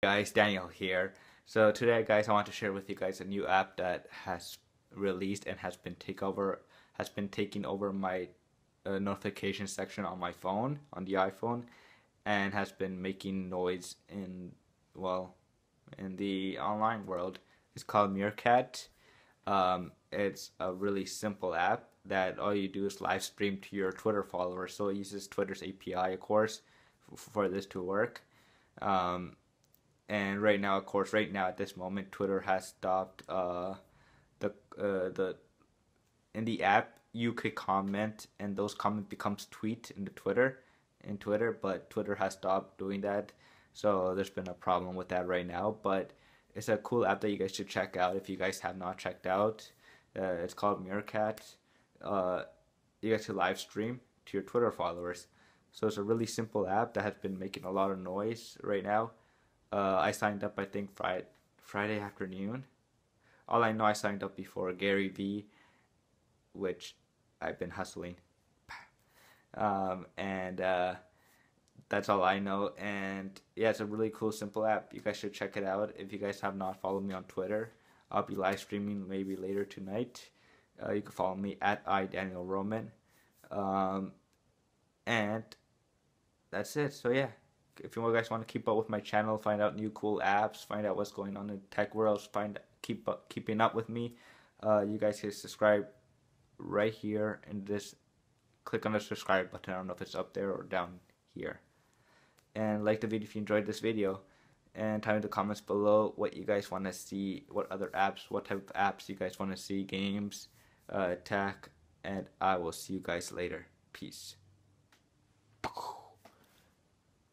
Guys, Daniel here. So today, guys, I want to share with you guys a new app that has released and has been taking over my notification section on my phone, on the iPhone, and has been making noise well, in the online world. It's called Meerkat. It's a really simple app that all you do is live stream to your Twitter followers. So it uses Twitter's API, of course, for this to work. Um, and right now, of course, right now at this moment, Twitter has stopped the in the app you could comment and those comment becomes tweet in Twitter, but Twitter has stopped doing that. So there's been a problem with that right now, but it's a cool app that you guys should check out if you guys have not checked out. It's called Meerkat. Uh, you guys should live stream to your Twitter followers. So it's a really simple app that has been making a lot of noise right now. I signed up, I think, Friday afternoon. All I know, I signed up before Gary V, which I've been hustling. And That's all I know. And yeah, it's a really cool, simple app. You guys should check it out. If you guys have not followed me on Twitter, I'll be live streaming maybe later tonight. You can follow me at iDanielRoman. Um, and that's it. So yeah, if you guys want to keep up with my channel, find out new cool apps, find out what's going on in tech world, keeping up with me, you guys can subscribe right here and just click on the subscribe button. I don't know if it's up there or down here. And like the video if you enjoyed this video. And tell me in the comments below what you guys want to see, what other apps, what type of apps you guys want to see, games, tech, and I will see you guys later. Peace.